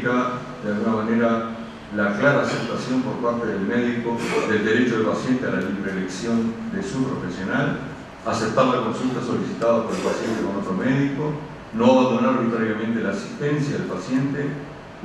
implica, de alguna manera, la clara aceptación por parte del médico del derecho del paciente a la libre elección de su profesional, aceptar la consulta solicitada por el paciente con otro médico, no abandonar arbitrariamente la asistencia del paciente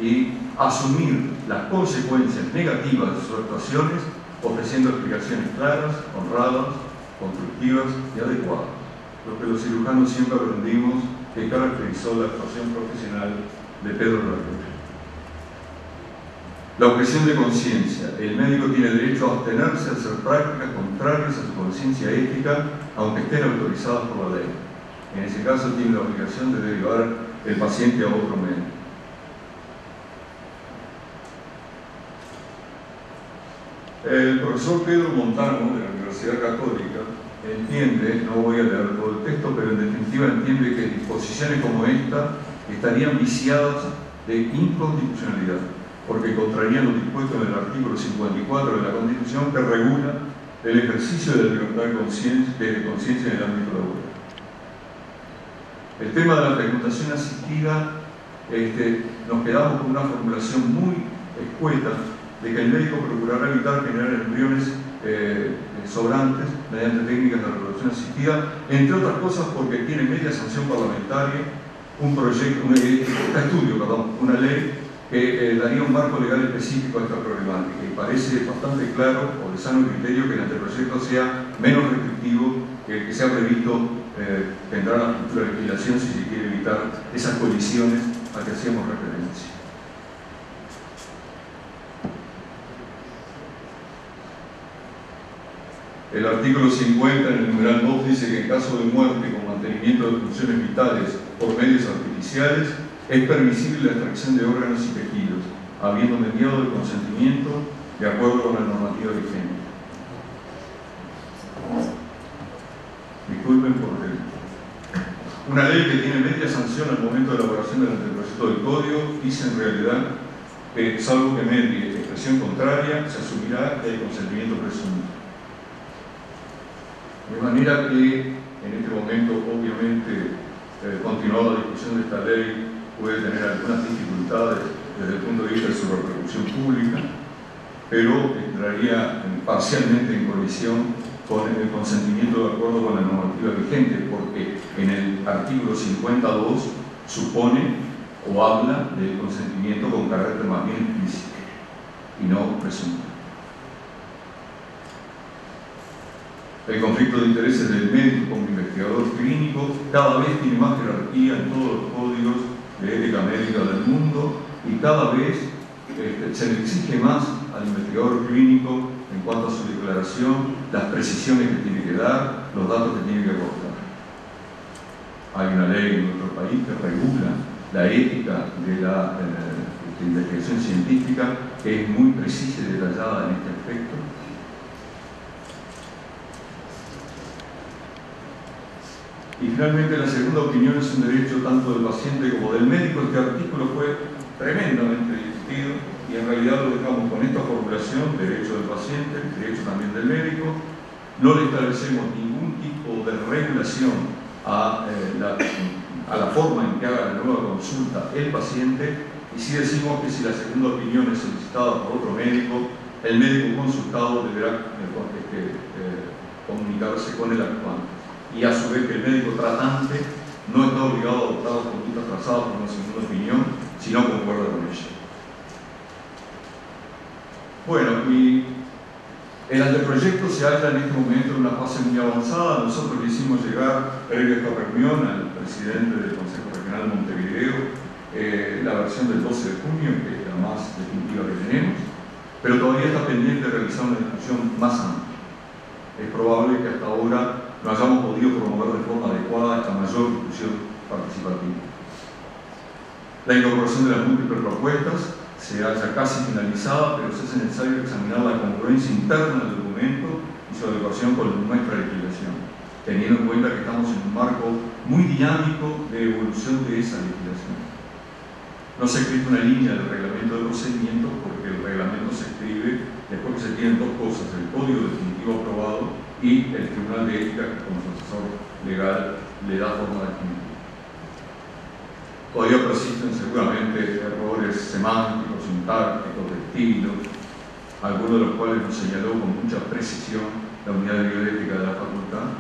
y asumir las consecuencias negativas de sus actuaciones, ofreciendo explicaciones claras, honradas, constructivas y adecuadas. Lo que los cirujanos siempre aprendimos que caracterizó la actuación profesional de Pedro Larroque. La objeción de conciencia. El médico tiene derecho a abstenerse de hacer prácticas contrarias a su conciencia ética, aunque estén autorizadas por la ley. En ese caso tiene la obligación de derivar el paciente a otro médico. El profesor Pedro Montano, de la Universidad Católica, entiende, no voy a leer todo el texto, pero en definitiva entiende que disposiciones como esta estarían viciadas de inconstitucionalidad, porque contrarían lo dispuesto en el artículo 54 de la Constitución, que regula el ejercicio de la libertad de conciencia en el ámbito laboral. El tema de la fecundación asistida, nos quedamos con una formulación muy escueta de que el médico procurará evitar generar embriones sobrantes mediante técnicas de reproducción asistida, entre otras cosas porque tiene media sanción parlamentaria una ley que daría un marco legal específico a esta problemática, y parece bastante claro o de sano criterio que el anteproyecto sea menos restrictivo que el que se ha previsto. Tendrá la futura legislación si se quiere evitar esas colisiones a que hacíamos referencia. El artículo 50 en el numeral 2 dice que en caso de muerte con mantenimiento de funciones vitales por medios artificiales es permisible la extracción de órganos y tejidos, habiendo mediado el consentimiento de acuerdo con la normativa vigente. Disculpen porque una ley que tiene media sanción al momento de elaboración del anteproyecto del código dice en realidad que, salvo que medie expresión contraria, se asumirá el consentimiento presunto. De manera que en este momento, obviamente, continuar la discusión de esta ley puede tener algunas dificultades desde el punto de vista de su repercusión pública, pero entraría parcialmente en colisión con el consentimiento de acuerdo con la normativa vigente, porque en el artículo 52 supone o habla del consentimiento con carácter más bien explícito y no presunto. El conflicto de intereses del médico como investigador clínico cada vez tiene más jerarquía en todos los códigos de ética médica del mundo, y cada vez se le exige más al investigador clínico en cuanto a su declaración, las precisiones que tiene que dar, los datos que tiene que aportar. Hay una ley en nuestro país que regula la ética de la investigación científica, que es muy precisa y detallada en este aspecto. Y finalmente, la segunda opinión es un derecho tanto del paciente como del médico. Este artículo fue tremendamente discutido y en realidad lo dejamos con esta formulación: derecho del paciente, derecho también del médico. No le establecemos ningún tipo de regulación a la forma en que haga la nueva consulta el paciente, y sí decimos que si la segunda opinión es solicitada por otro médico, el médico consultado deberá comunicarse con el actuante, y a su vez que el médico tratante no está obligado a adoptar las conductas trazadas por una segunda opinión si no concuerda con ella. Bueno, y el anteproyecto se halla en este momento en una fase muy avanzada. Nosotros le hicimos llegar, previo a esta reunión, al presidente del Consejo Regional de Montevideo la versión del 12 de junio, que es la más definitiva que tenemos, pero todavía está pendiente de realizar una discusión más amplia. Es probable que hasta ahora no hayamos podido promover de forma adecuada esta mayor discusión participativa. La incorporación de las múltiples propuestas se halla casi finalizada, pero se hace necesario examinar la congruencia interna del documento y su adecuación con nuestra legislación, teniendo en cuenta que estamos en un marco muy dinámico de evolución de esa legislación. No se escribe una línea del reglamento de procedimiento, porque el reglamento se escribe después que se tienen dos cosas: el código definitivo aprobado y el Tribunal de Ética, que como su asesor legal le da forma definitiva. Todavía persisten seguramente errores semánticos semánticos, sintácticos, de estilo, algunos de los cuales nos señaló con mucha precisión la unidad de bioética de la facultad.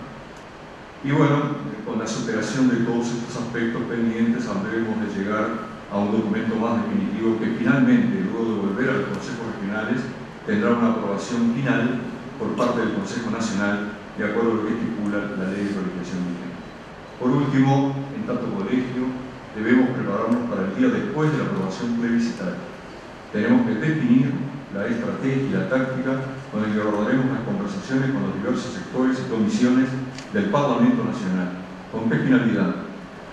Y bueno, con la superación de todos estos aspectos pendientes, habremos de llegar a un documento más definitivo que finalmente, luego de volver a los consejos regionales, tendrá una aprobación final por parte del Consejo Nacional, de acuerdo a lo que estipula la Ley de Colegiación vigente. Por último, en tanto colegio, debemos prepararnos para el día después de la aprobación plebiscitaria. Tenemos que definir la estrategia y la táctica con la que abordaremos las conversaciones con los diversos sectores y comisiones del Parlamento Nacional. ¿Con qué finalidad?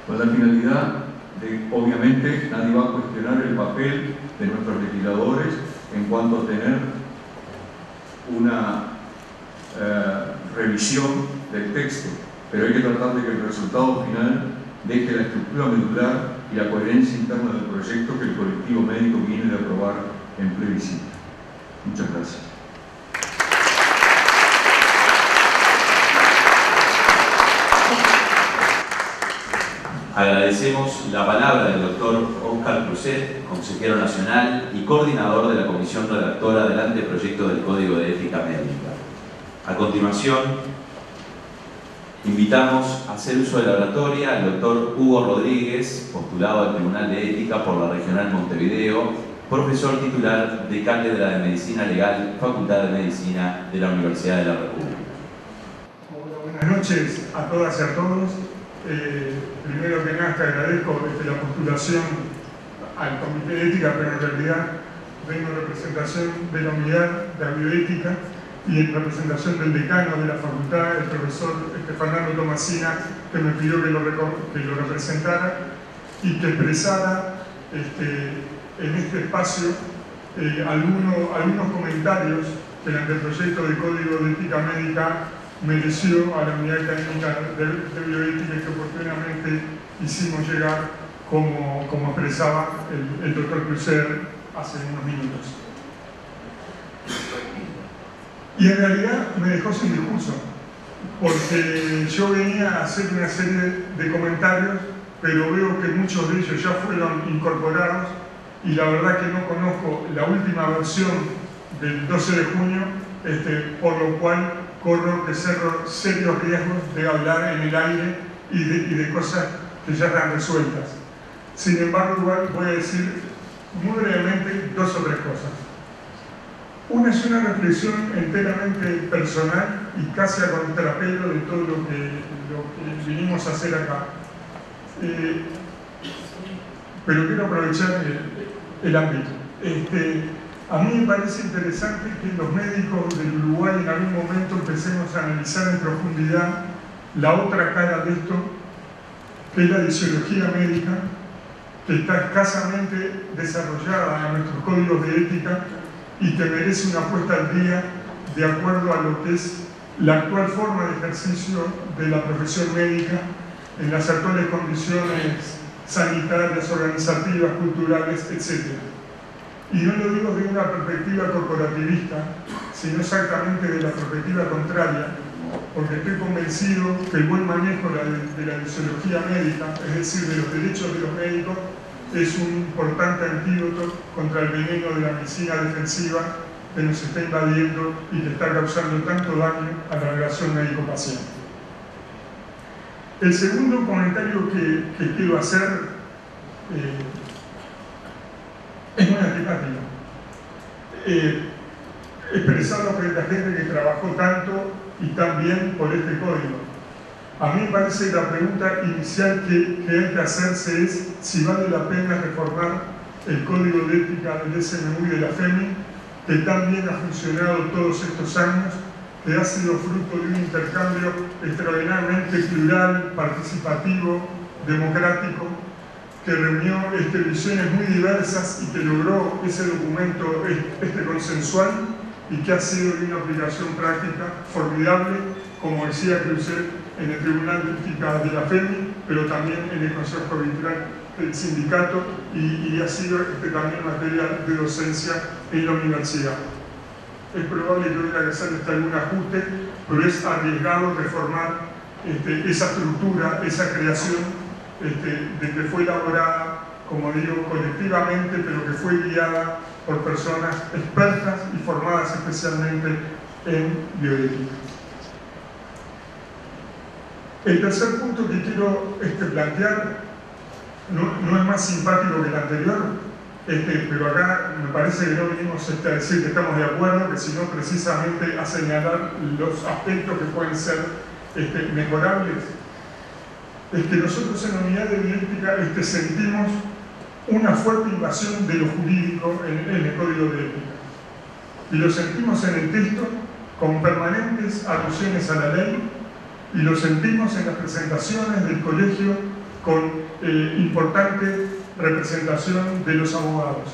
Con la finalidad de, obviamente, nadie va a cuestionar el papel de nuestros legisladores en cuanto a tener una revisión del texto, pero hay que tratar de que el resultado final deje la estructura medular y la coherencia interna del proyecto que el colectivo médico viene de aprobar en plebiscito. Muchas gracias. Agradecemos la palabra del doctor Óscar Cruzet, consejero nacional y coordinador de la comisión redactora del anteproyecto del Código de Ética Médica. A continuación, invitamos a hacer uso de la oratoria al doctor Hugo Rodríguez, postulado al Tribunal de Ética por la Regional Montevideo, profesor titular de Cátedra de Medicina Legal, Facultad de Medicina de la Universidad de la República. Buenas noches a todas y a todos. Primero que nada, te agradezco la postulación al Comité de Ética, pero en realidad vengo en representación de la unidad de bioética y en representación del decano de la facultad, el profesor Fernando Tomasina, que me pidió que lo representara y que expresara en este espacio algunos comentarios que el anteproyecto de Código de Ética Médica mereció a la unidad académica de bioética que oportunamente hicimos llegar, como expresaba el doctor Cruzet hace unos minutos. Y en realidad me dejó sin discurso, porque yo venía a hacer una serie de comentarios, pero veo que muchos de ellos ya fueron incorporados y la verdad que no conozco la última versión del 12 de junio, por lo cual corro serios riesgos de hablar en el aire y de cosas que ya están resueltas. Sin embargo, igual voy a decir muy brevemente dos o tres cosas. Una es una reflexión enteramente personal y casi a contrapelo de todo lo que vinimos a hacer acá. Pero quiero aprovechar el ámbito. A mí me parece interesante que los médicos del Uruguay en algún momento empecemos a analizar en profundidad la otra cara de esto, que es la disiología médica, que está escasamente desarrollada en nuestros códigos de ética y que merece una puesta al día de acuerdo a lo que es la actual forma de ejercicio de la profesión médica en las actuales condiciones sanitarias, organizativas, culturales, etc. Y no lo digo de una perspectiva corporativista, sino exactamente de la perspectiva contraria, porque estoy convencido que el buen manejo de la disiología médica, es decir, de los derechos de los médicos, es un importante antídoto contra el veneno de la medicina defensiva que nos está invadiendo y que está causando tanto daño a la relación médico-paciente. El segundo comentario que quiero hacer es muy antipático. Expresarlo frente a gente que trabajó tanto y tan bien por este código. A mí me parece que la pregunta inicial que hay que hacerse es si vale la pena reformar el código de ética del SMU y de la FEMI, que tan bien ha funcionado todos estos años, que ha sido fruto de un intercambio extraordinariamente plural, participativo, democrático, que reunió visiones muy diversas y que logró ese documento consensual y que ha sido de una aplicación práctica formidable, como decía Cruzet, en el Tribunal de Ética de la FEMI, pero también en el Consejo Arbitral del Sindicato y ha sido también materia de docencia en la universidad. Es probable que hubiera que hacer algún ajuste, pero es arriesgado reformar esa estructura, esa creación de que fue elaborada como digo, colectivamente, pero que fue guiada por personas expertas y formadas especialmente en bioética. El tercer punto que quiero plantear no es más simpático que el anterior, pero acá me parece que no venimos a decir que estamos de acuerdo, sino precisamente a señalar los aspectos que pueden ser mejorables. Nosotros en la unidad de bioética sentimos una fuerte invasión de lo jurídico en el código de ética. Y lo sentimos en el texto con permanentes alusiones a la ley, y lo sentimos en las presentaciones del colegio con importante representación de los abogados.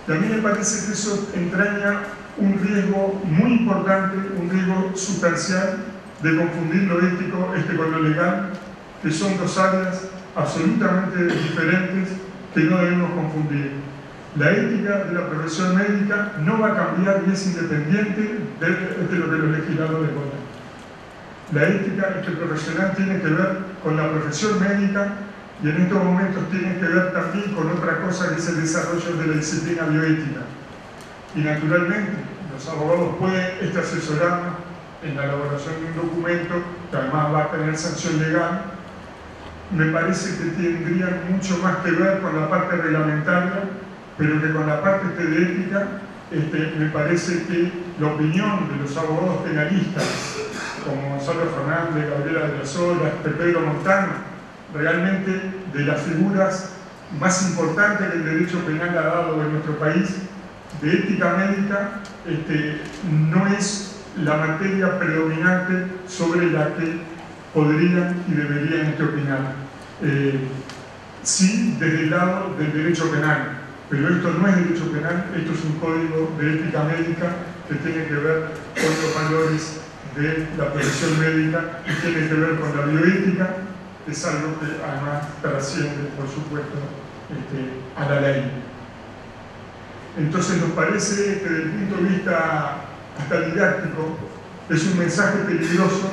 Y a mí me parece que eso entraña un riesgo muy importante, un riesgo sustancial de confundir lo ético con lo legal, que son dos áreas absolutamente diferentes que no debemos confundir. La ética de la profesión médica no va a cambiar y es independiente de lo que los legisladores votan. La ética profesional tiene que ver con la profesión médica y en estos momentos tiene que ver también con otra cosa que es el desarrollo de la disciplina bioética. Y naturalmente los abogados pueden asesorarnos en la elaboración de un documento que además va a tener sanción legal. Me parece que tendrían mucho más que ver con la parte reglamentaria, pero que con la parte de ética, me parece que la opinión de los abogados penalistas, como Gonzalo Fernández, Gabriela de las Olas, Pedro Montano, realmente de las figuras más importantes que el derecho penal ha dado en nuestro país, de ética médica, no es la materia predominante sobre la que podrían y deberían opinar. Sí, desde el lado del derecho penal, pero esto no es derecho penal, esto es un código de ética médica que tiene que ver con los valores de la profesión médica y tiene que ver con la bioética, que es algo que además trasciende, por supuesto, a la ley. Entonces nos parece que desde el punto de vista hasta didáctico es un mensaje peligroso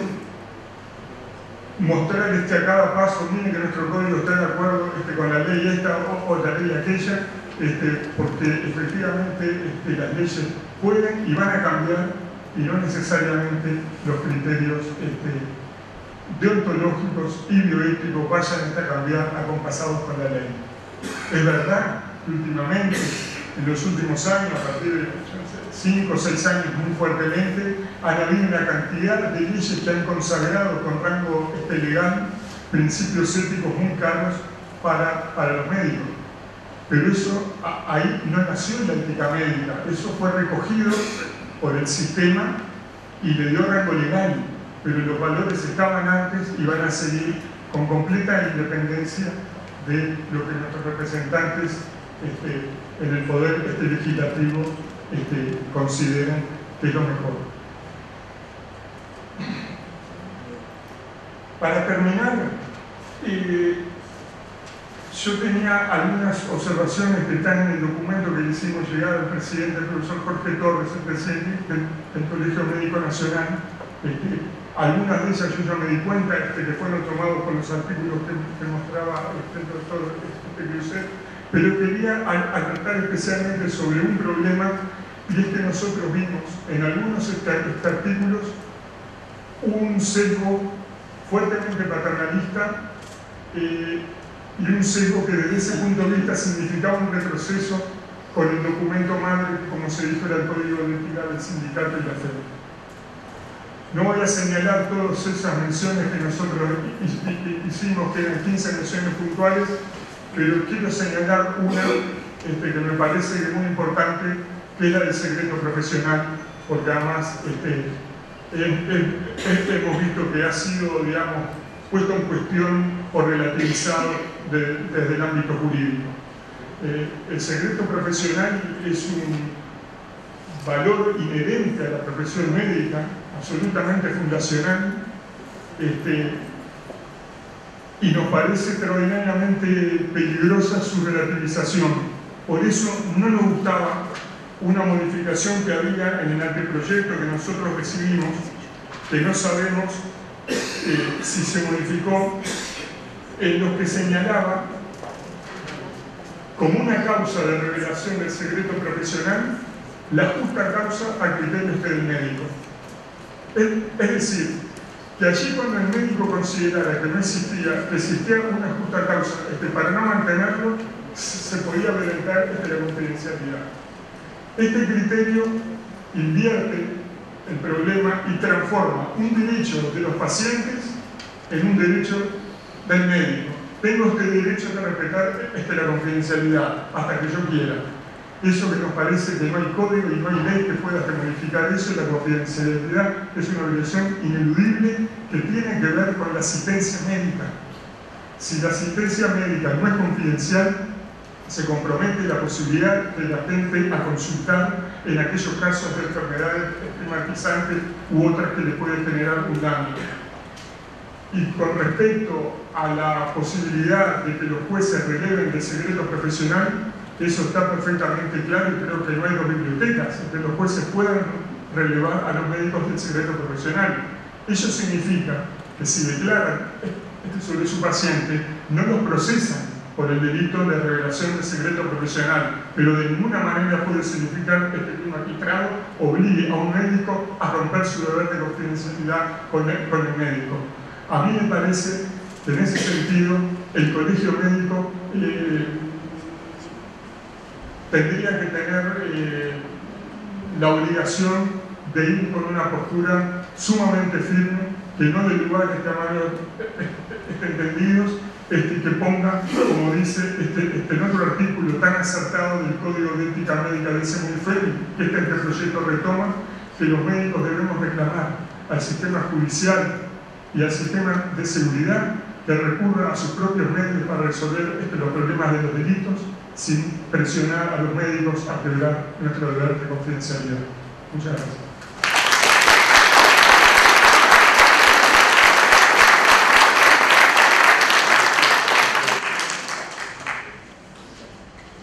mostrar a cada paso, miren que nuestro código está de acuerdo con la ley esta o la ley aquella, porque efectivamente las leyes pueden y van a cambiar y no necesariamente los criterios deontológicos y bioéticos vayan a cambiar acompasados con la ley. Es verdad que últimamente, en los últimos años, a partir de 5 o 6 años muy fuertemente, han habido una cantidad de leyes que han consagrado con rango legal principios éticos muy caros para los médicos. Pero eso, ahí no nació la ética médica, eso fue recogido por el sistema y le dio rango legal, pero los valores estaban antes y van a seguir con completa independencia de lo que nuestros representantes en el poder legislativo consideran que es lo mejor. Para terminar, yo tenía algunas observaciones que están en el documento que le hicimos llegar al presidente, el profesor Jorge Torres, el presidente del Colegio Médico Nacional. Algunas de ellas yo ya me di cuenta que fueron tomados con los artículos que mostraba el doctor Creuset, pero quería alertar especialmente sobre un problema, y es que nosotros vimos en algunos artículos un sesgo fuertemente paternalista y un sesgo que desde ese punto de vista significaba un retroceso con el documento madre, como se dijo, era el código de ética del sindicato y la FED. No voy a señalar todas esas menciones que nosotros hicimos, que eran 15 menciones puntuales, pero quiero señalar una que me parece muy importante, que es la del secreto profesional, porque además hemos visto que ha sido, digamos, puesto en cuestión o relativizado desde el ámbito jurídico. El secreto profesional es un valor inherente a la profesión médica, absolutamente fundacional, y nos parece extraordinariamente peligrosa su relativización. Por eso no nos gustaba una modificación que había en el anteproyecto que nosotros recibimos, que no sabemos si se modificó, en lo que señalaba como una causa de revelación del secreto profesional la justa causa a criterios del médico. Es decir, que allí cuando el médico considerara que no existía una justa causa para no mantenerlo, se podía violentar la confidencialidad. Este criterio invierte el problema y transforma un derecho de los pacientes en un derecho del médico. Tengo este derecho de respetar la confidencialidad hasta que yo quiera. Eso que nos parece que no hay código y no hay ley que pueda modificar eso, la confidencialidad es una obligación ineludible que tiene que ver con la asistencia médica. Si la asistencia médica no es confidencial, se compromete la posibilidad de la gente a consultar en aquellos casos de enfermedades estigmatizantes u otras que le pueden generar un daño. Y con respecto a la posibilidad de que los jueces releven del secreto profesional, eso está perfectamente claro y creo que no hay dos bibliotecas en que los jueces puedan relevar a los médicos del secreto profesional. Eso significa que si declaran sobre su paciente, no los procesan por el delito de revelación del secreto profesional, pero de ninguna manera puede significar que un magistrado obligue a un médico a romper su deber de confidencialidad con el médico. A mí me parece que en ese sentido el colegio médico tendría que tener la obligación de ir con una postura sumamente firme, que no dé lugar a malos entendidos, que ponga, como dice en otro artículo tan acertado del Código de Ética Médica de ese Muniferi, que este proyecto retoma, que los médicos debemos reclamar al sistema judicial y al sistema de seguridad que recurran a sus propios medios para resolver los problemas de los delitos sin presionar a los médicos a quebrar nuestro deber de confidencialidad. Muchas gracias.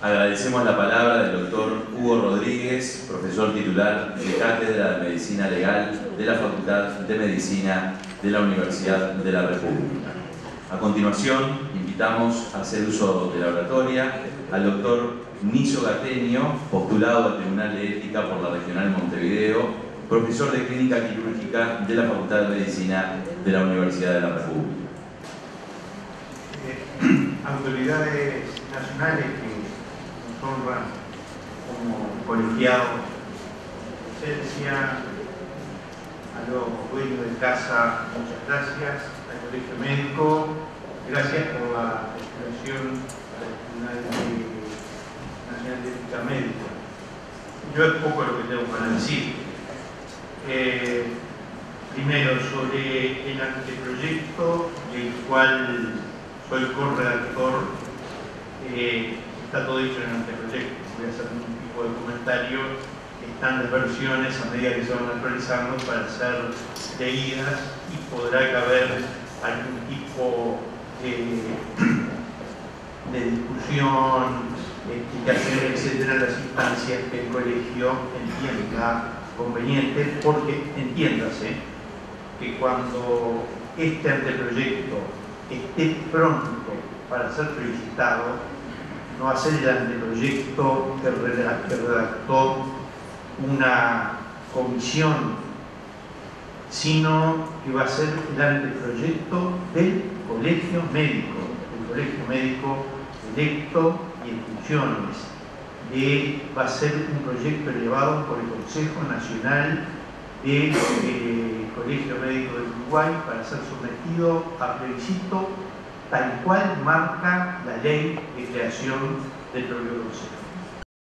Agradecemos la palabra del doctor Hugo Rodríguez, profesor titular de Cátedra de Medicina Legal de la Facultad de Medicina de la Universidad de la República. A continuación, invitamos a hacer uso de la oratoria al doctor Niso Gateño, postulado al Tribunal de Ética por la Regional Montevideo, profesor de Clínica Quirúrgica de la Facultad de Medicina de la Universidad de la República. Autoridades nacionales que nos honran como colegiados, presencia, a los dueños de casa, muchas gracias, al Colegio Médico, gracias por la expresión al Tribunal Nacional de Ética Médica. Yo es poco lo que tengo para decir. Primero, sobre el anteproyecto, del cual soy corredactor, está todo dicho en el anteproyecto. Voy a hacer un tipo de comentario. Están las versiones a medida que se van actualizando para ser leídas y podrá caber algún tipo de discusión, explicación, etcétera, en las instancias que el colegio entienda conveniente, porque entiéndase que cuando este anteproyecto esté pronto para ser felicitado, no va a ser el anteproyecto que redactó una comisión, sino que va a ser el anteproyecto del colegio médico electo y en funciones. Va a ser un proyecto elevado por el Consejo Nacional del Colegio Médico del Uruguay para ser sometido a plebiscito tal cual marca la ley de creación del propio Consejo.